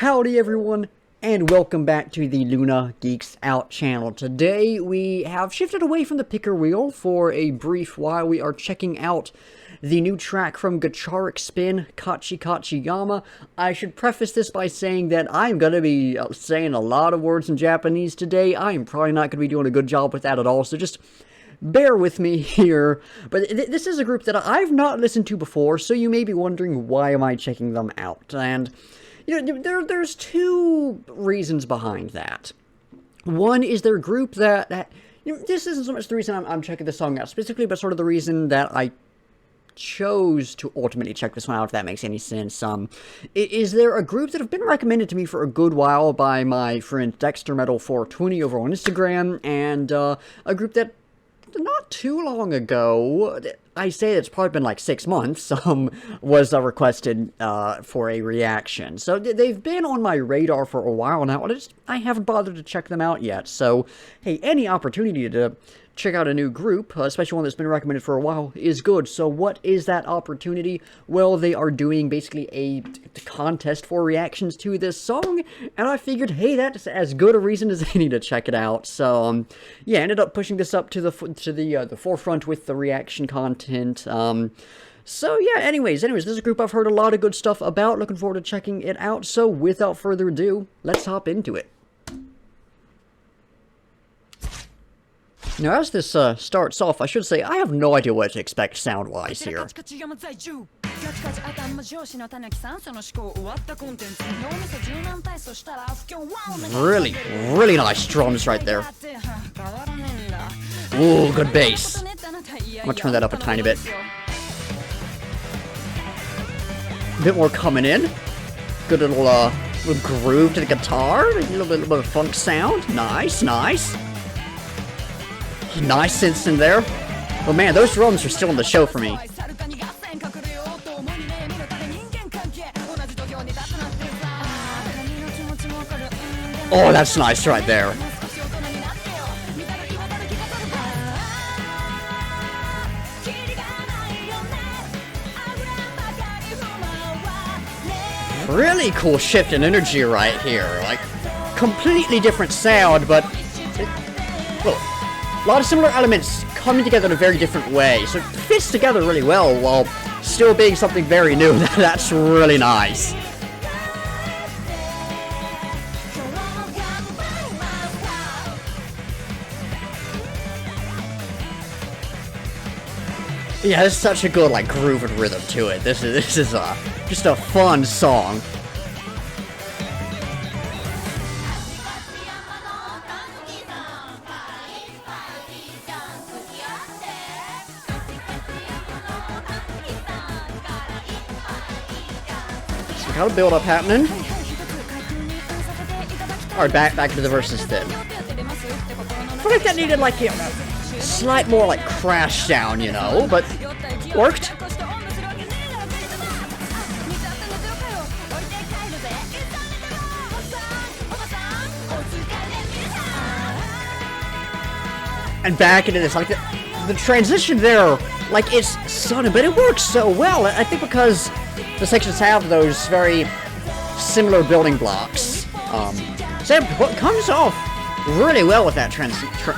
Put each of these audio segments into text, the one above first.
Howdy everyone, and welcome back to the Luna Geeks Out channel. Today we have shifted away from the picker wheel for a brief while. We are checking out the new track from Gacharic Spin, Kachi-kachi Yama. I should preface this by saying that I'm going to be saying a lot of words in Japanese today. I am probably not going to be doing a good job with that at all, so just bear with me here. But this is a group that I've not listened to before, so you may be wondering why am I checking them out. And you know, there's two reasons behind that. One is their group that you know, this isn't so much the reason I'm checking this song out specifically, but sort of the reason that I chose to ultimately check this one out, if that makes any sense. Is there a group that have been recommended to me for a good while by my friend Dexter Metal 420 over on Instagram, and a group that not too long ago, I say it's probably been like 6 months, was requested for a reaction. So they've been on my radar for a while now, and I haven't bothered to check them out yet. So, hey, any opportunity to check out a new group, especially one that's been recommended for a while, is good. So what is that opportunity? Well, they are doing basically a contest for reactions to this song, and I figured, hey, that's as good a reason as any to check it out. So, yeah, ended up pushing this up to the forefront with the reaction content. So, yeah, anyways, this is a group I've heard a lot of good stuff about. Looking forward to checking it out. So, without further ado, let's hop into it. Now, as this starts off, I should say I have no idea what to expect sound-wise here. Really, really nice drums right there. Ooh, good bass. I'm gonna turn that up a tiny bit. A bit more coming in. Good little groove to the guitar. A little bit of funk sound. Nice, nice. Nice synths in there. Oh man, those drums are still on the show for me. Oh, that's nice right there. Really cool shift in energy right here. Like, completely different sound, but look. A lot of similar elements coming together in a very different way, so it fits together really well while still being something very new. That's really nice. Yeah, there's such a good like groove and rhythm to it. This is just a fun song. Got a build-up happening. Alright, back into the verses then. I feel like that needed like a slight more like crash down, you know, but worked. And back into this, like the transition there, like it's sudden, but it works so well. I think because the sections have those very similar building blocks. So it comes off really well with that transition.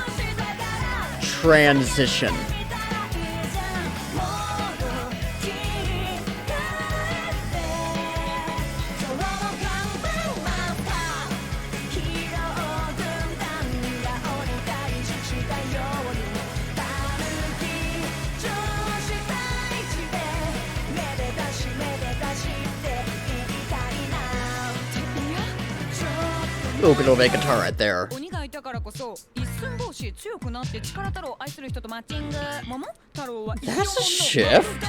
Ooh, good little guitar right there. That's a shift.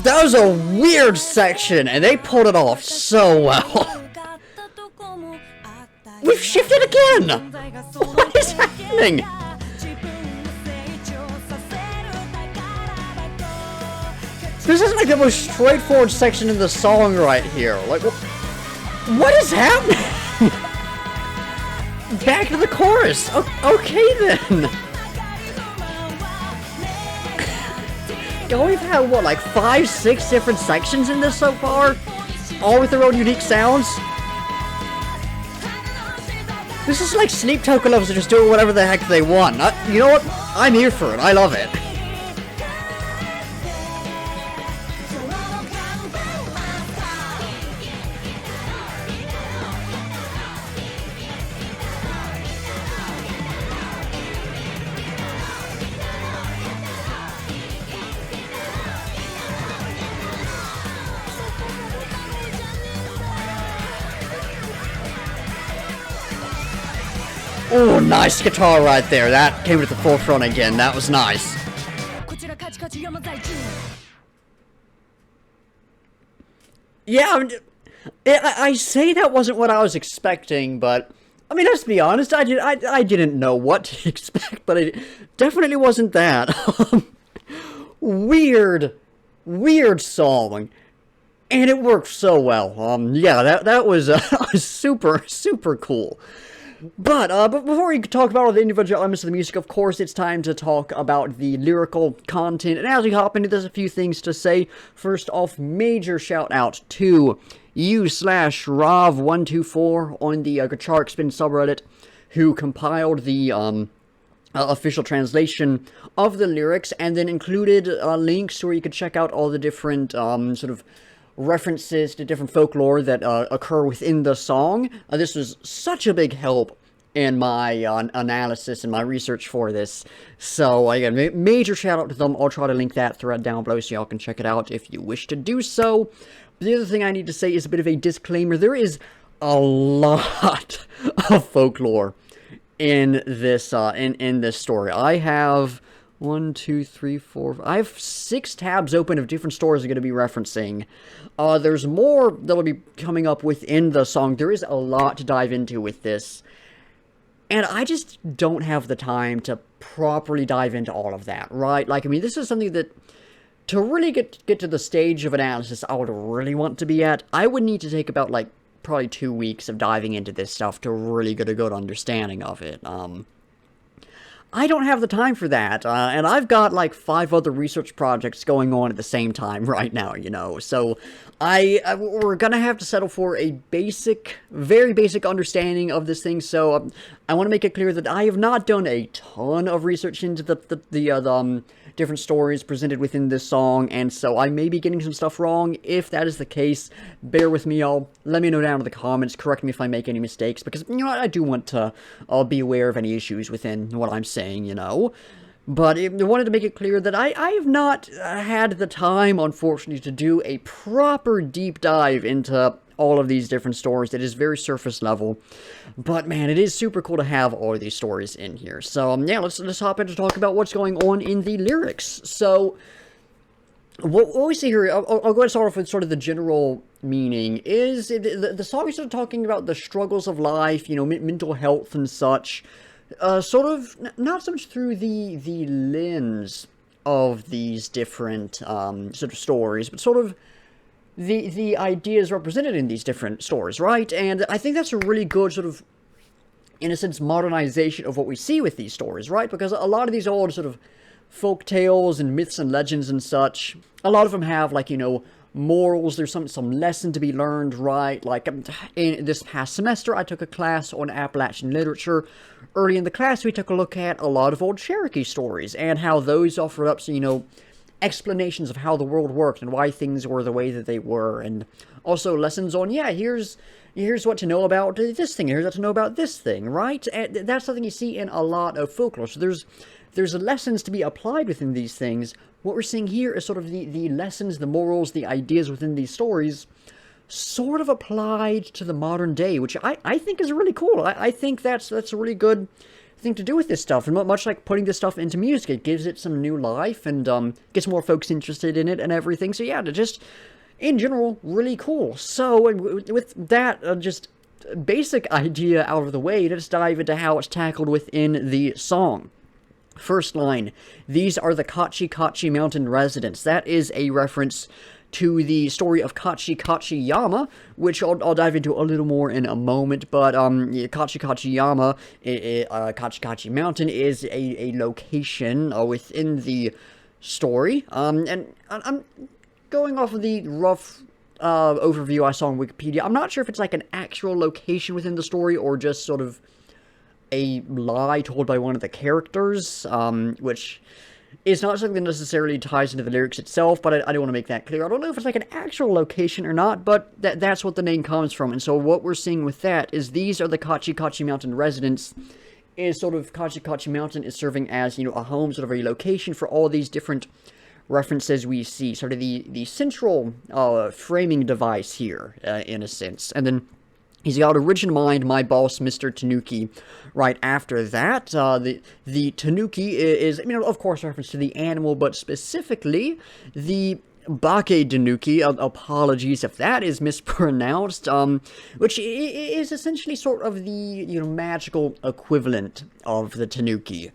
That was a weird section, and they pulled it off so well. We've shifted again! What is happening? This is like the most straightforward section in the song right here. Like, what is happening? Back to the chorus. Okay then. We've had, what, like 5, 6 different sections in this so far? All with their own unique sounds? This is like Sleep Token lovers are just doing whatever the heck they want. You know what? I'm here for it. I love it. Oh, nice guitar right there. That came to the forefront again. That was nice. Yeah, I say that wasn't what I was expecting, but I mean, let's be honest. I didn't know what to expect, but it definitely wasn't that. Weird song, and it worked so well. Yeah, that was super cool. But before we talk about all the individual elements of the music, of course, it's time to talk about the lyrical content. And as we hop into this, a few things to say. First off, major shout out to u/Rav124 on the Gacharic Spin subreddit, who compiled the official translation of the lyrics, and then included links where you could check out all the different sort of references to different folklore that occur within the song. This was such a big help in my analysis and my research for this. So, again, major shout out to them. I'll try to link that thread down below so y'all can check it out if you wish to do so. The other thing I need to say is a bit of a disclaimer. There is a lot of folklore in this in this story. I have 1, 2, 3, 4. I have 6 tabs open of different stories I'm going to be referencing. There's more that'll be coming up within the song. There is a lot to dive into with this, and I just don't have the time to properly dive into all of that, right? Like, I mean, this is something that, to really get to the stage of analysis I would really want to be at, I would need to take about, like, probably 2 weeks of diving into this stuff to really get a good understanding of it. I don't have the time for that, and I've got like 5 other research projects going on at the same time right now, you know, so we're gonna have to settle for a very basic understanding of this thing. So I want to make it clear that I have not done a ton of research into the different stories presented within this song, and so I may be getting some stuff wrong. If that is the case, bear with me, y'all. Let me know down in the comments, correct me if I make any mistakes, because, you know, I do want to be aware of any issues within what I'm saying, you know. But I wanted to make it clear that I have not had the time, unfortunately, to do a proper deep dive into all of these different stories. It is very surface level, but man, it is super cool to have all of these stories in here. So yeah, let's hop in to talk about what's going on in the lyrics. So what we see here, I'll go ahead and start off with sort of the general meaning. Is the song is sort of talking about the struggles of life, you know, mental health and such. Sort of not so much through the lens of these different sort of stories, but sort of the ideas represented in these different stories, right? And I think that's a really good sort of, in a sense, modernization of what we see with these stories, right? Because a lot of these old sort of folk tales and myths and legends and such, a lot of them have, like, you know, morals. There's some lesson to be learned, right? Like, in this past semester, I took a class on Appalachian literature. Early in the class, we took a look at a lot of old Cherokee stories and how those offered up, so, you know, explanations of how the world worked and why things were the way that they were, and also lessons on, yeah, here's what to know about this thing, here's what to know about this thing, right? And that's something you see in a lot of folklore. So there's lessons to be applied within these things. What we're seeing here is sort of the lessons, the morals, the ideas within these stories sort of applied to the modern day, which I think is really cool. I think that's a really good thing to do with this stuff, and much like putting this stuff into music, it gives it some new life and gets more folks interested in it and everything. So yeah, just in general, really cool. So with that just basic idea out of the way, let's dive into how it's tackled within the song. First line, these are the Kachi-kachi mountain residents. That is a reference to the story of Kachi-kachi Yama, which I'll dive into a little more in a moment, but Kachi-kachi Yama, Kachi-kachi Mountain, is a location within the story, and I'm going off of the rough overview I saw on Wikipedia. I'm not sure if it's like an actual location within the story, or just sort of a lie told by one of the characters, which is not something that necessarily ties into the lyrics itself, but I don't want to make that clear. I don't know if it's like an actual location or not, but that's what the name comes from. And so what we're seeing with that is these are the Kachi-kachi Mountain residents. Is sort of Kachi-kachi Mountain is serving as, you know, a home, sort of a location for all these different references we see. Sort of the central framing device here, in a sense. And then he's got Origin Mind, My Boss, Mr. Tanuki. Right after that, the Tanuki is, you know, of course, reference to the animal, but specifically the Bake Tanuki. Apologies if that is mispronounced. Which is essentially sort of the, you know, magical equivalent of the Tanuki.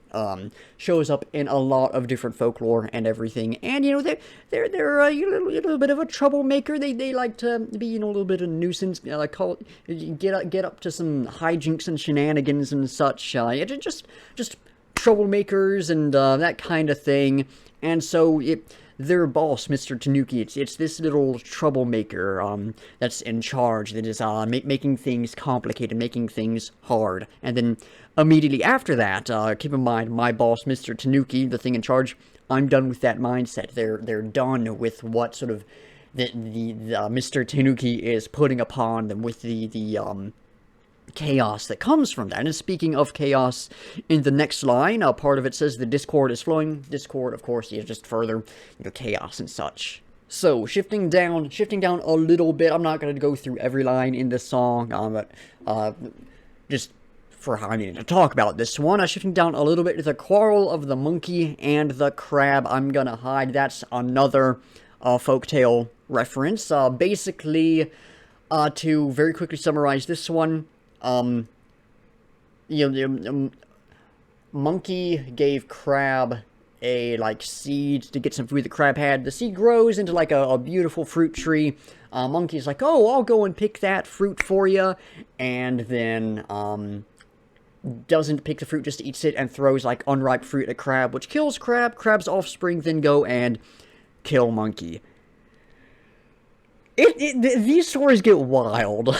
Shows up in a lot of different folklore and everything, and you know they're a little bit of a troublemaker. They like to be, you know, a little bit of a nuisance. Get up to some hijinks and shenanigans and such. Just troublemakers and that kind of thing. And so their boss, Mr. Tanuki, it's this little troublemaker that's in charge, that is making things complicated, making things hard. And then immediately after that, keep in mind, my boss, Mr. Tanuki, the thing in charge, I'm done with that mindset. They're done with what sort of the Mr. Tanuki is putting upon them, with the chaos that comes from that. And speaking of chaos, in the next line, part of it says the discord is flowing. Discord, of course, is just further, you know, chaos and such. So, shifting down a little bit. I'm not going to go through every line in this song, but just for how I needed to talk about this one, shifting down a little bit to the quarrel of the monkey and the crab. I'm gonna hide. That's another folktale reference. Basically, to very quickly summarize this one, you know, the monkey gave crab a, like, seed to get some food the crab had. The seed grows into, like, a beautiful fruit tree. Monkey's like, oh, I'll go and pick that fruit for you. And then, doesn't pick the fruit, just eats it, and throws, like, unripe fruit at crab, which kills crab. Crab's offspring then go and kill monkey. These stories get wild.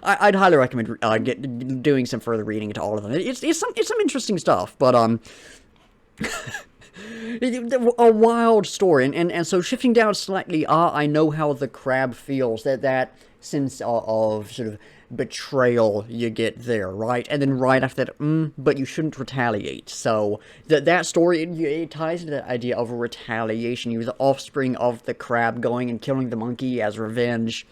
I'd highly recommend doing some further reading into all of them. It's some interesting stuff, but a wild story. And so shifting down slightly, I know how the crab feels. That sense of sort of betrayal you get there, right? And then right after that, but you shouldn't retaliate. So that story, it ties into the idea of retaliation. You're the offspring of the crab going and killing the monkey as revenge.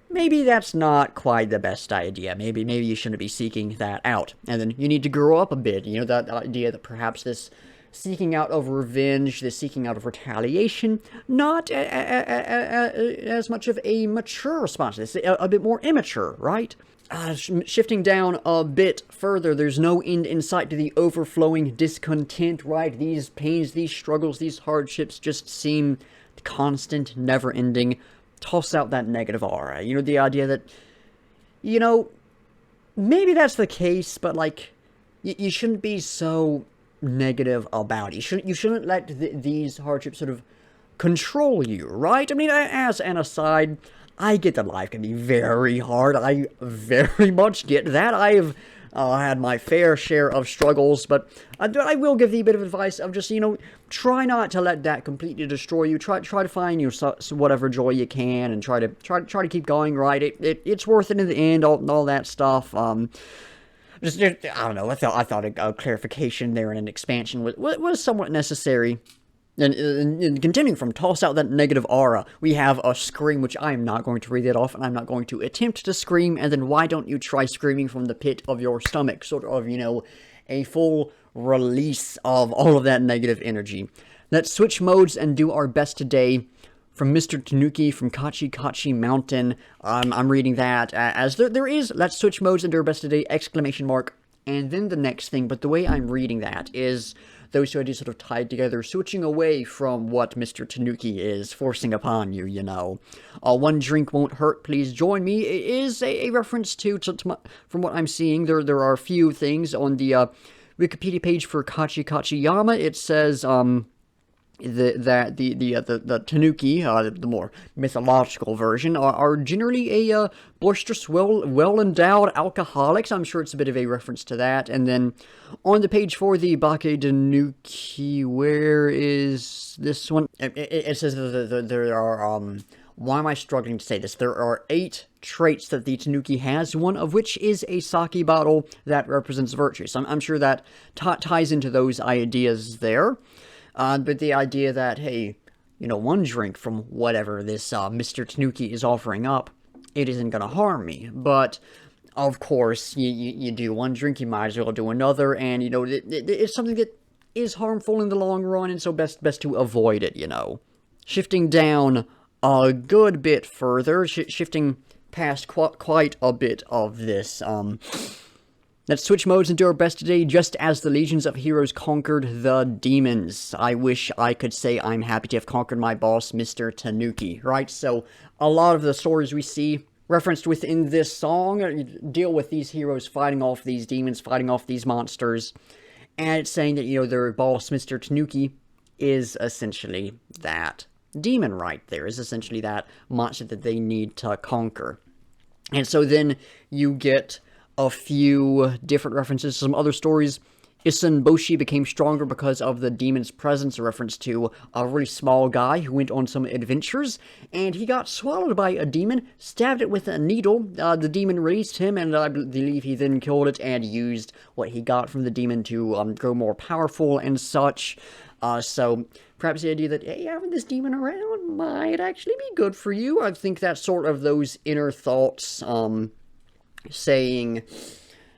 Maybe that's not quite the best idea. Maybe you shouldn't be seeking that out. And then you need to grow up a bit. You know, that idea that perhaps this seeking out of revenge, this seeking out of retaliation, not as much of a mature response. It's a bit more immature, right? Shifting down a bit further, there's no end in sight to the overflowing discontent, right? These pains, these struggles, these hardships just seem constant, never-ending. Toss out that negative aura. You know, the idea that, you know, maybe that's the case, but, like, you shouldn't be so negative about it. You shouldn't let these hardships sort of control you, right? I mean, as an aside, I get that life can be very hard. I very much get that. I've had my fair share of struggles, but I will give you a bit of advice of just, you know, try not to let that completely destroy you. Try to find your whatever joy you can, and try to keep going, right? It's worth it in the end, all that stuff. Just, I don't know, I thought a clarification there and an expansion was somewhat necessary. And continuing from toss out that negative aura, we have a scream, which I am not going to read it off, and I'm not going to attempt to scream, and then why don't you try screaming from the pit of your stomach, sort of, you know, a full release of all of that negative energy. Let's switch modes and do our best today. From Mr. Tanuki, from Kachi-kachi Mountain. I'm reading that as there is, let's switch modes and do our best today, exclamation mark, and then the next thing, but the way I'm reading that is those two ideas sort of tied together, switching away from what Mr. Tanuki is forcing upon you, you know. One drink won't hurt, please join me is a reference to from what I'm seeing, there are a few things on the Wikipedia page for Kachi-kachi Yama. It says, the Tanuki, the more mythological version, are generally a boisterous, well-endowed alcoholics. I'm sure it's a bit of a reference to that. And then on the page for the Bake Tanuki, where is this one? It says that there are, why am I struggling to say this? There are 8 traits that the Tanuki has, one of which is a sake bottle that represents virtue. So I'm sure that ties into those ideas there. But the idea that, hey, you know, one drink from whatever this Mr. Tanuki is offering up, it isn't going to harm me. But, of course, you do one drink, you might as well do another, and, you know, it's something that is harmful in the long run, and so best to avoid it, you know. Shifting down a good bit further, shifting past quite a bit of this, let's switch modes and do our best today, just as the legions of heroes conquered the demons. I wish I could say I'm happy to have conquered my boss, Mr. Tanuki, right? So, a lot of the stories we see referenced within this song deal with these heroes fighting off these demons, fighting off these monsters, and it's saying that, you know, their boss, Mr. Tanuki, is essentially that demon right there, is essentially that monster that they need to conquer. And so then you get a few different references to some other stories. Isun Boshi became stronger because of the demon's presence, a reference to a really small guy who went on some adventures, and he got swallowed by a demon, stabbed it with a needle. The demon released him, and I believe he then killed it and used what he got from the demon to grow more powerful and such. So perhaps the idea that, hey, having this demon around might actually be good for you. I think that's sort of those inner thoughts, saying,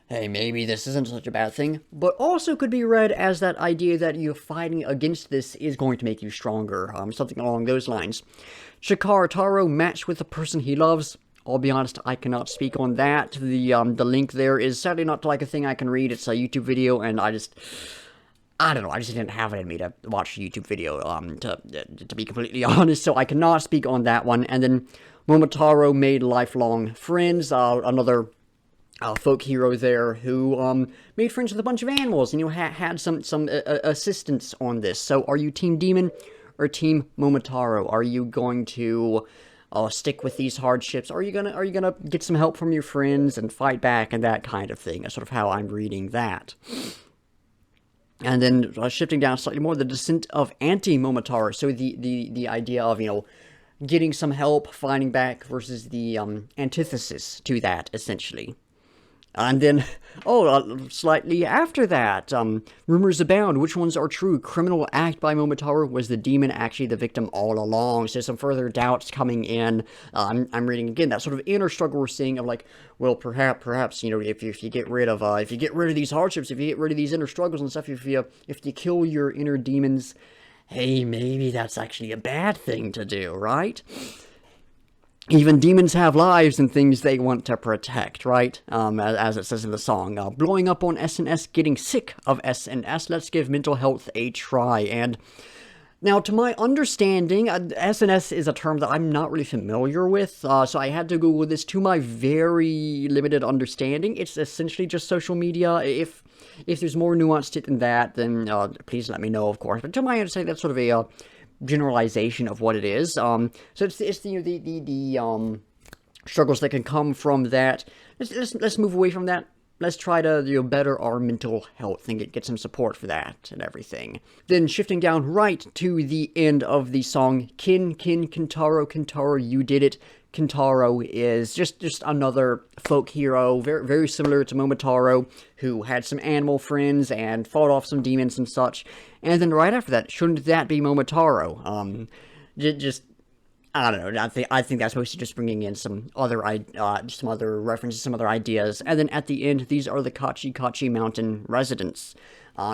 hey, maybe this isn't such a bad thing, but also could be read as that idea that you fighting against this is going to make you stronger, something along those lines. Shikar Taro matched with the person he loves. I'll be honest, I cannot speak on that. The link there is sadly not like a thing I can read. It's a YouTube video, and I don't know, I just didn't have it in me to watch a YouTube video, to be completely honest, so I cannot speak on that one. And then Momotaro made lifelong friends, another folk hero there who made friends with a bunch of animals, and, you know, had some assistance on this. So are you Team Demon or Team Momotaro? Are you going to stick with these hardships? Are you gonna get some help from your friends and fight back and that kind of thing? That's sort of how I'm reading that. And then shifting down slightly more, the descent of anti-Momotaro. So the idea of, you know, getting some help, fighting back, versus the antithesis to that, essentially. And then, slightly after that, rumors abound. Which ones are true? Criminal act by Momotaro. Was the demon actually the victim all along? So some further doubts coming in. I'm reading again that sort of inner struggle we're seeing of like, well, perhaps, you know, if you get rid of these hardships, if you get rid of these inner struggles and stuff, if you kill your inner demons, hey, maybe that's actually a bad thing to do, right? Even demons have lives and things they want to protect, right? As it says in the song, blowing up on SNS, getting sick of SNS, let's give mental health a try. And now, to my understanding, SNS is a term that I'm not really familiar with, so I had to Google this. To my very limited understanding, it's essentially just social media. If there's more nuance to it than that, then please let me know, of course. But to my understanding, that's sort of a generalization of what it is. So it's the struggles that can come from that. Let's move away from that. Let's try to, you know, better our mental health and get some support for that and everything. Then shifting down right to the end of the song, Kintaro, you did it. Kintaro is just another folk hero, very, very similar to Momotaro, who had some animal friends and fought off some demons and such. And then right after that, shouldn't that be Momotaro? I don't know. I think that's mostly just bringing in some other references, some other ideas. And then at the end, these are the Kachi-kachi mountain residents.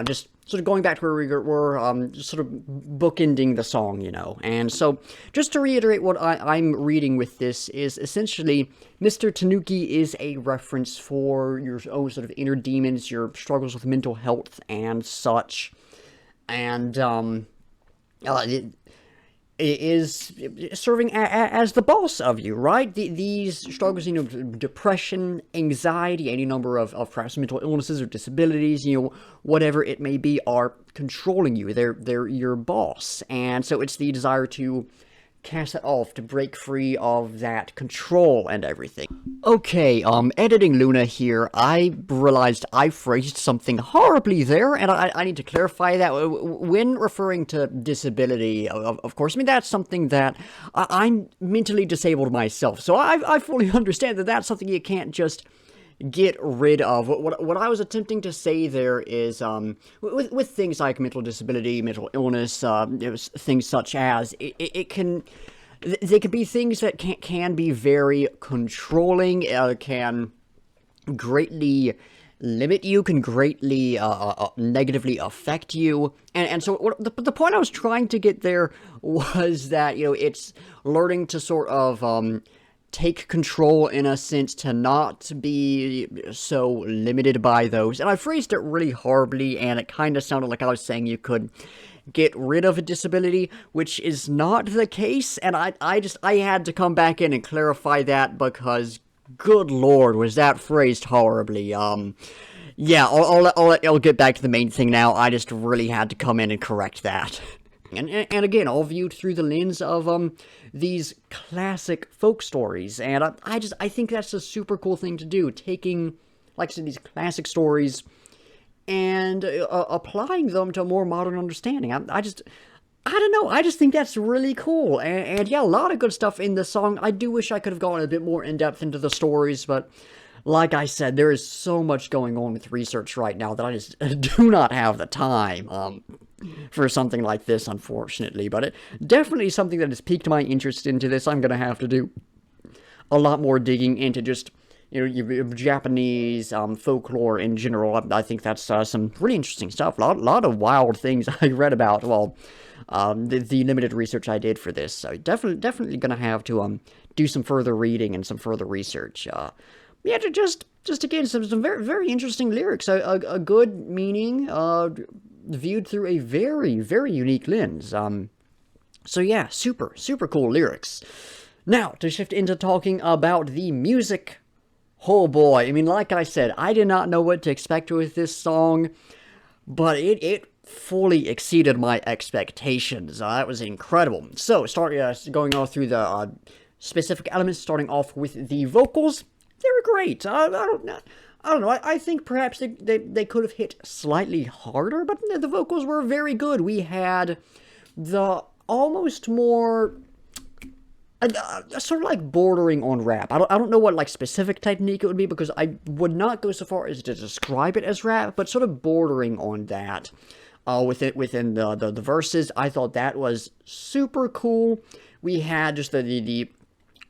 Just sort of going back to where we were, sort of bookending the song, you know. And so, just to reiterate what I'm reading with this is essentially, Mr. Tanuki is a reference for your own sort of inner demons, your struggles with mental health and such. And, it is serving as the boss of you, right? These struggles, you know, depression, anxiety, any number of perhaps mental illnesses or disabilities, you know, whatever it may be, are controlling you. They're your boss. And so it's the desire to cast it off, to break free of that control and everything. Okay, editing Luna here, I realized I phrased something horribly there, and I need to clarify that. When referring to disability, of course, I mean, that's something that I'm mentally disabled myself, so I fully understand that that's something you can't just get rid of. What I was attempting to say there is, with things like mental disability, mental illness, things such as, they can be things that can be very controlling, can greatly limit you, can greatly negatively affect you, and so the point I was trying to get there was that, you know, it's learning to sort of take control, in a sense, to not be so limited by those. And I phrased it really horribly, and it kind of sounded like I was saying you could get rid of a disability, which is not the case, and I had to come back in and clarify that, because, good lord, was that phrased horribly. Yeah, I'll get back to the main thing now. I just really had to come in and correct that. And again, all viewed through the lens of these classic folk stories, and I think that's a super cool thing to do, taking, like I said, these classic stories and applying them to a more modern understanding. I don't know, I just think that's really cool, and yeah, a lot of good stuff in this song. I do wish I could have gone a bit more in-depth into the stories, but like I said, there is so much going on with research right now that I just do not have the time for something like this, unfortunately. But it definitely something that has piqued my interest into this. I'm going to have to do a lot more digging into just, you know, Japanese folklore in general. I think that's some really interesting stuff. A lot of wild things I read about, well, the limited research I did for this. So definitely going to have to do some further reading and some further research. Yeah, just again, some very, very interesting lyrics, a good meaning, viewed through a very, very unique lens. So yeah, super cool lyrics. Now, to shift into talking about the music. Oh boy, I mean, like I said, I did not know what to expect with this song, but it fully exceeded my expectations. That was incredible. So, going all through the specific elements, starting off with the vocals. They were great. I don't know. I think perhaps they could have hit slightly harder, but the vocals were very good. We had the almost more sort of like bordering on rap. I don't know what like specific technique it would be, because I would not go so far as to describe it as rap, but sort of bordering on that. Within the verses, I thought that was super cool. We had just the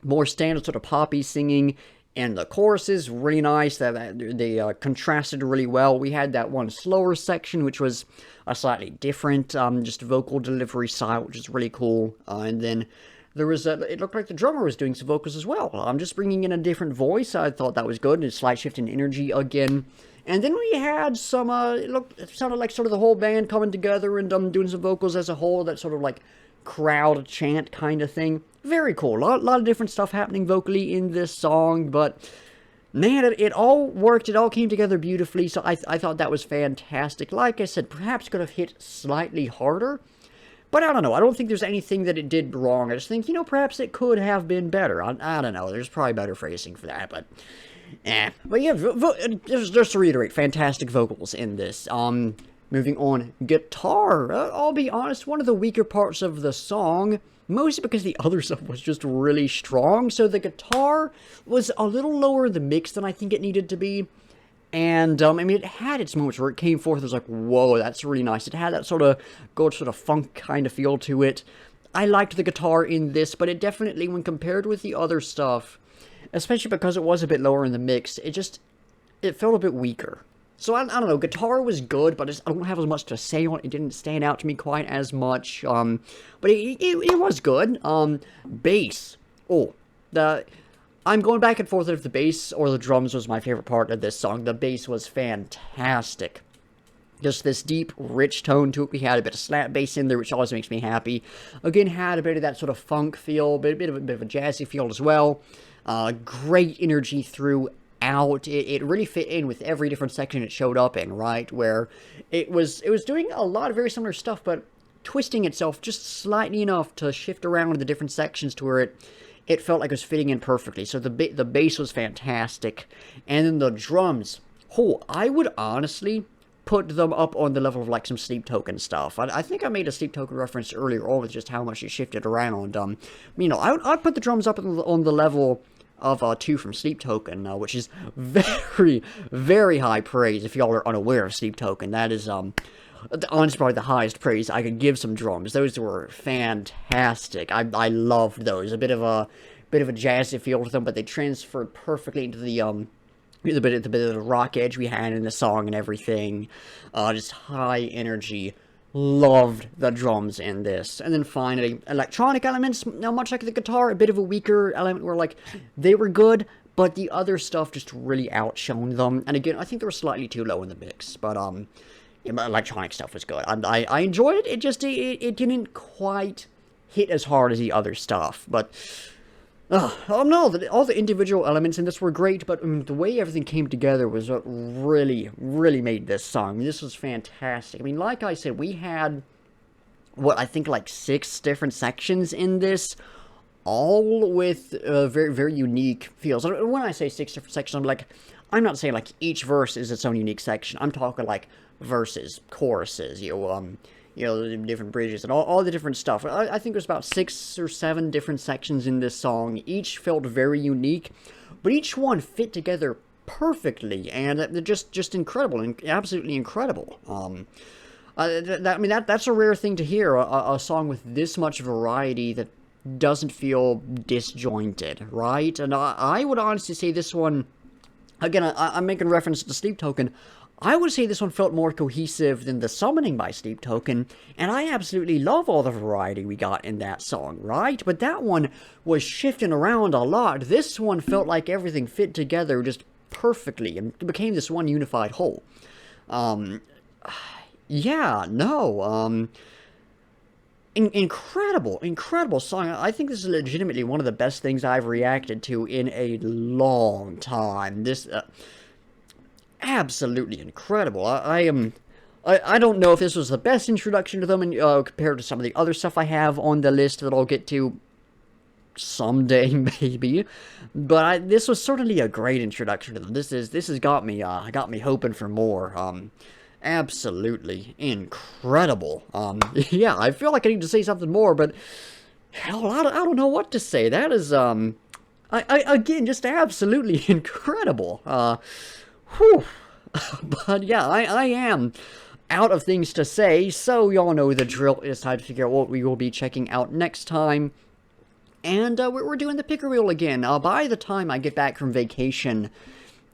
more standard sort of poppy singing. And the choruses, really nice, they contrasted really well. We had that one slower section, which was a slightly different, just vocal delivery style, which is really cool. And then there was, it looked like the drummer was doing some vocals as well. Just bringing in a different voice. I thought that was good, and a slight shift in energy again. And then we had some, it sounded like sort of the whole band coming together and doing some vocals as a whole, that sort of like crowd chant kind of thing. Very cool. A lot of different stuff happening vocally in this song, but man, it all worked. It all came together beautifully, so I thought that was fantastic. Like I said, perhaps could have hit slightly harder, but I don't know. I don't think there's anything that it did wrong. I just think, you know, perhaps it could have been better. I don't know. There's probably better phrasing for that, but But yeah, just to reiterate, fantastic vocals in this. Moving on, guitar. I'll be honest, one of the weaker parts of the song, mostly because the other stuff was just really strong, so the guitar was a little lower in the mix than I think it needed to be. And, I mean, it had its moments where it came forth, it was like, whoa, that's really nice. It had that sort of gold, sort of funk kind of feel to it. I liked the guitar in this, but it definitely, when compared with the other stuff, especially because it was a bit lower in the mix, it felt a bit weaker. So I don't know, guitar was good, but I don't have as much to say on it. It didn't stand out to me quite as much. But it was good. Bass. Oh, I'm going back and forth if the bass or the drums was my favorite part of this song. The bass was fantastic. Just this deep, rich tone to it. We had a bit of slap bass in there, which always makes me happy. Again, had a bit of that sort of funk feel, bit of a jazzy feel as well. Great energy throughout. It really fit in with every different section it showed up in, right? Where it was doing a lot of very similar stuff, but twisting itself just slightly enough to shift around the different sections to where it felt like it was fitting in perfectly. So the bass was fantastic, and then the drums. Oh, I would honestly put them up on the level of like some Sleep Token stuff. I think I made a Sleep Token reference earlier on with just how much it shifted around. I'd put the drums up on the level of 2 from Sleep Token, which is very, very high praise if y'all are unaware of Sleep Token. That is, honestly, probably the highest praise I could give some drums. Those were fantastic. I loved those. A bit of a jazzy feel to them, but they transferred perfectly into the bit of the rock edge we had in the song and everything. Just high energy. Loved the drums in this. And then finally, electronic elements. Now, much like the guitar, a bit of a weaker element where, like, they were good, but the other stuff just really outshone them. And again, I think they were slightly too low in the mix. But, yeah, electronic stuff was good. I enjoyed it. It just, it didn't quite hit as hard as the other stuff. But, no, all the individual elements in this were great, but the way everything came together was what really, really made this song. This was fantastic. I mean, like I said, we had, what, I think like 6 different sections in this, all with very, very unique feels. When I say 6 different sections, I'm not saying like each verse is its own unique section. I'm talking like verses, choruses, different bridges and all the different stuff. I think there's about 6 or 7 different sections in this song. Each felt very unique, but each one fit together perfectly, and they're just incredible, and absolutely incredible. That's a rare thing to hear, a song with this much variety that doesn't feel disjointed, right? And I would honestly say this one, again, I'm making reference to Sleep Token, I would say this one felt more cohesive than the Summoning by Sleep Token, and I absolutely love all the variety we got in that song, right? But that one was shifting around a lot. This one felt like everything fit together just perfectly and became this one unified whole. Incredible song. I think this is legitimately one of the best things I've reacted to in a long time. This, absolutely incredible. I don't know if this was the best introduction to them compared to some of the other stuff I have on the list that I'll get to someday, maybe. But this was certainly a great introduction to them. This has got me hoping for more. Absolutely incredible. Yeah, I feel like I need to say something more, but hell, I don't know what to say. That is again, just absolutely incredible. Whew. But yeah, I am out of things to say, so y'all know the drill. It's time to figure out what we will be checking out next time. And we're doing the picker wheel again. By the time I get back from vacation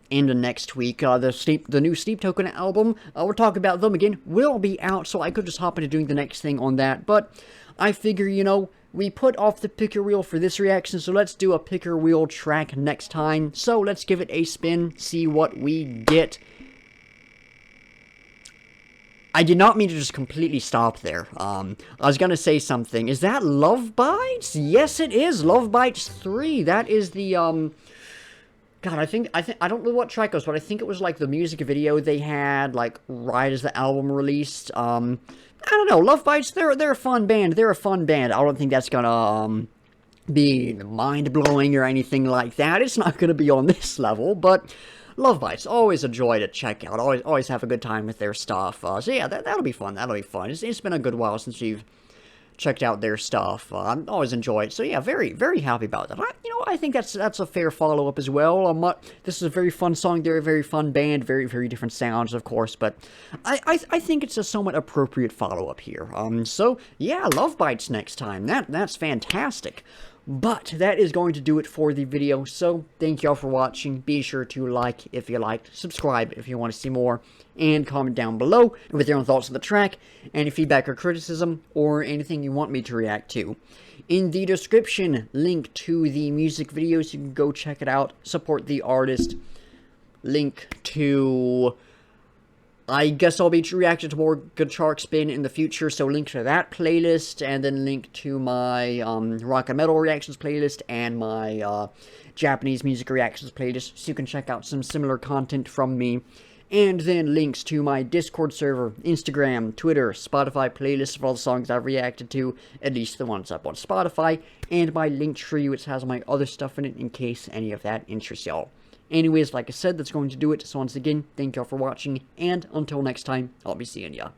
into next week, the new Sleep Token album, we're talking about them again, will be out, so I could just hop into doing the next thing on that. But I figure, we put off the picker wheel for this reaction, so let's do a picker wheel track next time. So let's give it a spin, see what we get. I did not mean to just completely stop there. I was gonna say something. Is that Love Bites? Yes, it is. Love Bites 3. That is the, God, I think, I don't know what track it was, but I think it was like the music video they had, like, right as the album released. I don't know, Love Bites, they're a fun band. They're a fun band. I don't think that's gonna, be mind-blowing or anything like that. It's not gonna be on this level, but Love Bites, always a joy to check out. Always have a good time with their stuff. So yeah, that'll be fun. That'll be fun. It's been a good while since we've checked out their stuff. I always enjoy it. So yeah, very, very happy about that. I think that's a fair follow-up as well. This is a very fun song. They're a very fun band. Very, very different sounds, of course. But I think it's a somewhat appropriate follow-up here. So yeah, Love Bites next time. That's fantastic. But that is going to do it for the video, so thank y'all for watching. Be sure to like if you liked, subscribe if you want to see more, and comment down below with your own thoughts on the track, any feedback or criticism, or anything you want me to react to. In the description, link to the music videos, you can go check it out, support the artist, link to... I guess I'll be reacting to more Gacharic Spin in the future, so link to that playlist, and then link to my rock and metal reactions playlist, and my Japanese music reactions playlist, so you can check out some similar content from me. And then links to my Discord server, Instagram, Twitter, Spotify playlist of all the songs I've reacted to, at least the ones up on Spotify, and my link tree, which has my other stuff in it, in case any of that interests y'all. Anyways, like I said, that's going to do it. So once again, thank y'all for watching, and until next time, I'll be seeing ya.